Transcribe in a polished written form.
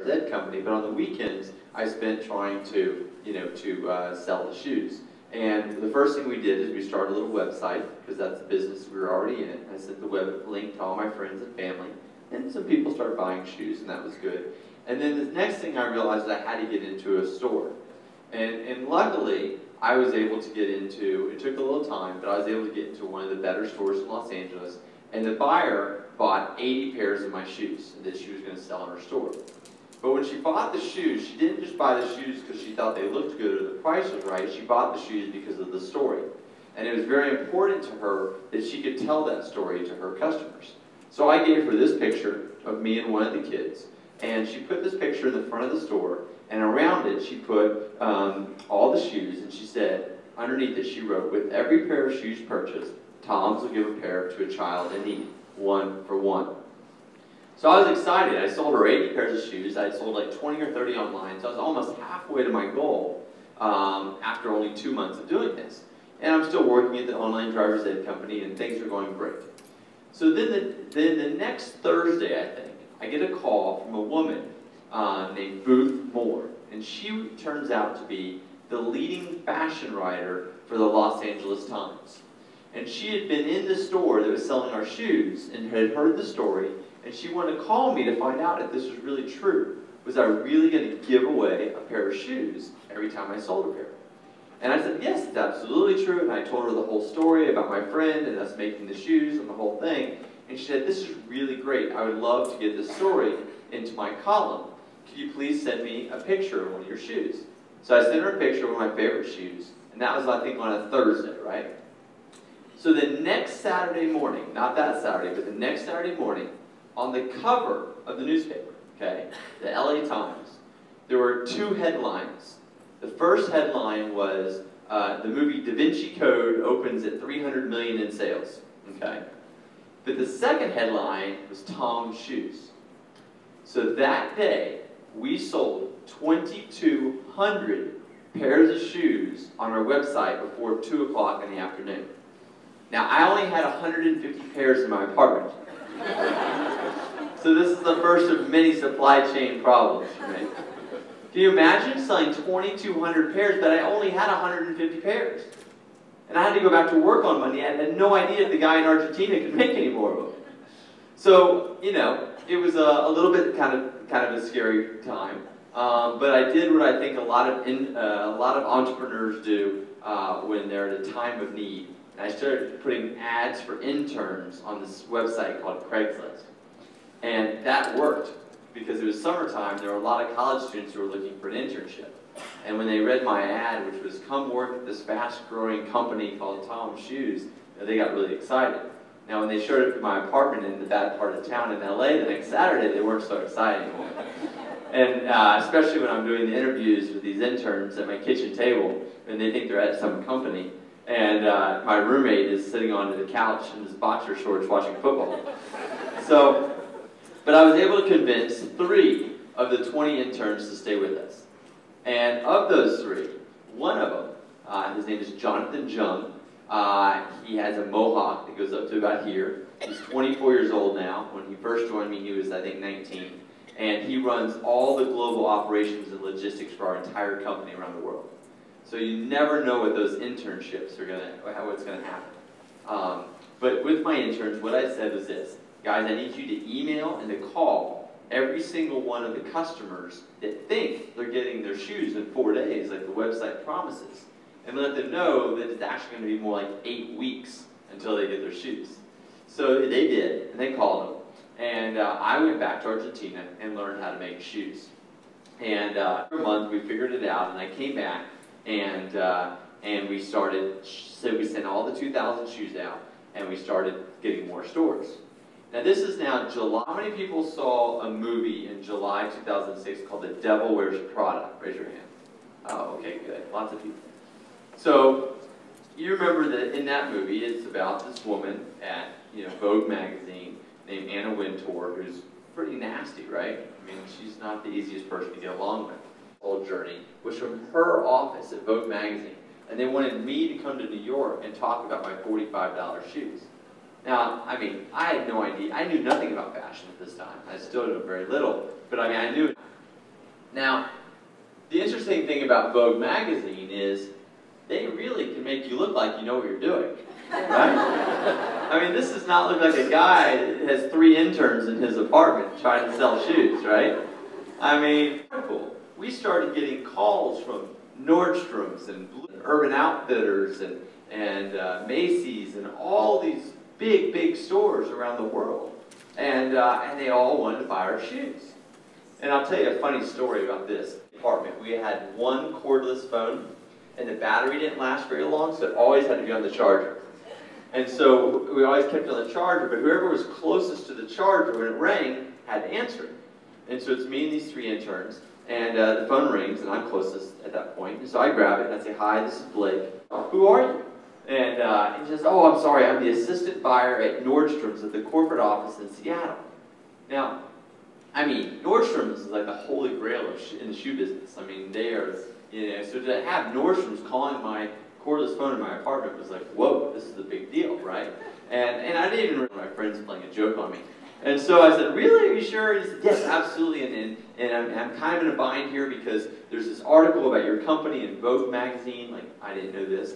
Ed company, but on the weekends I spent trying to, sell the shoes. And the first thing we did is we started a little website, because that's the business we were already in. I sent the web link to all my friends and family, and some people started buying shoes, and that was good. And then the next thing I realized is I had to get into a store. And luckily, I was able to get into, it took a little time, but I was able to get into one of the better stores in Los Angeles, and the buyer bought 80 pairs of my shoes that she was going to sell in her store. But when she bought the shoes, she didn't just buy the shoes because she thought they looked good or the price was right. She bought the shoes because of the story. And it was very important to her that she could tell that story to her customers. So I gave her this picture of me and one of the kids. And she put this picture in the front of the store. And around it, she put all the shoes. And she said, underneath it, she wrote, with every pair of shoes purchased, TOMS will give a pair to a child in need, 1 for 1. So I was excited. I sold her 80 pairs of shoes. I sold like 20 or 30 online. So I was almost halfway to my goal after only 2 months of doing this. And I'm still working at the online driver's ed company, and things are going great. So then the next Thursday, I think, I get a call from a woman named Booth Moore. And she turns out to be the leading fashion writer for the Los Angeles Times. And she had been in the store that was selling our shoes and had heard the story. And she wanted to call me to find out if this was really true. Was I really going to give away a pair of shoes every time I sold a pair? And I said, yes, it's absolutely true. And I told her the whole story about my friend and us making the shoes and the whole thing. And she said, this is really great. I would love to get this story into my column. Could you please send me a picture of one of your shoes? So I sent her a picture of one of my favorite shoes. And that was, I think, on a Thursday, right? So the next Saturday morning, not that Saturday, but the next Saturday morning, on the cover of the newspaper, okay, the LA Times, there were 2 headlines. The first headline was, the movie Da Vinci Code opens at $300 million in sales, okay? But the second headline was TOMS shoes. So that day, we sold 2,200 pairs of shoes on our website before 2 o'clock in the afternoon. Now, I only had 150 pairs in my apartment. So this is the first of many supply chain problems for me. Can you imagine selling 2,200 pairs, but I only had 150 pairs? And I had to go back to work on Monday. I had no idea if the guy in Argentina could make any more of them. So, it was a little bit kind of a scary time. But I did what I think a lot of entrepreneurs do when they're at a time of need. And I started putting ads for interns on this website called Craigslist. And that worked, because it was summertime. There were a lot of college students who were looking for an internship. And when they read my ad, which was, come work at this fast-growing company called TOMS Shoes, they got really excited. Now, when they showed up at my apartment in the bad part of town in LA the next Saturday, they weren't so excited anymore. And especially when I'm doing the interviews with these interns at my kitchen table, and they think they're at some company, and my roommate is sitting on the couch in his boxer shorts watching football. So, but I was able to convince 3 of the 20 interns to stay with us. And of those 3, one of them, his name is Jonathan Jung. He has a mohawk that goes up to about here. He's 24 years old now. When he first joined me, he was, I think, 19. And he runs all the global operations and logistics for our entire company around the world. So you never know what those internships are what's going to happen. But with my interns, what I said was this: guys, I need you to email and to call every single one of the customers that think they're getting their shoes in 4 days, like the website promises, and let them know that it's actually going to be more like 8 weeks until they get their shoes. So they did, and they called them. And I went back to Argentina and learned how to make shoes. And for a month, we figured it out, and I came back, and we started, so we sent all the 2,000 shoes out, and we started getting more stores. Now this is now July. How many people saw a movie in July 2006 called The Devil Wears Prada? Raise your hand. Oh, okay, good. Lots of people. So you remember that in that movie, it's about this woman at Vogue magazine named Anna Wintour, who's pretty nasty, right? I mean, she's not the easiest person to get along with. The whole journey was from her office at Vogue magazine, and they wanted me to come to New York and talk about my $45 shoes. Now, I mean, I had no idea. I knew nothing about fashion at this time. I still knew very little, but I mean, I knew Now, the interesting thing about Vogue magazine is they really can make you look like you know what you're doing, right? I mean, this does not look like a guy that has 3 interns in his apartment trying to sell shoes, right? I mean, cool. We started getting calls from Nordstrom's and Urban Outfitters and Macy's and all these big stores around the world, and they all wanted to buy our shoes. And I'll tell you a funny story about this apartment. We had one cordless phone, and the battery didn't last very long, so it always had to be on the charger. And so we always kept it on the charger, but whoever was closest to the charger when it rang had to answer it. And so it's me and these 3 interns, and the phone rings, and I'm closest at that point. And so I grab it, and I say, "Hi, this is Blake. Who are you?" And he says, "Oh, I'm sorry, I'm the assistant buyer at Nordstrom's at the corporate office in Seattle." Now, I mean, Nordstrom's is like the holy grail in the shoe business. I mean, they are, so to have Nordstrom's calling my cordless phone in my apartment was like, whoa, this is a big deal, right? And I didn't even remember my friends playing a joke on me. And so I said, "Really? Are you sure?" He said, "Yes, absolutely. And I'm kind of in a bind here because there's this article about your company in Vogue magazine." Like, I didn't know this.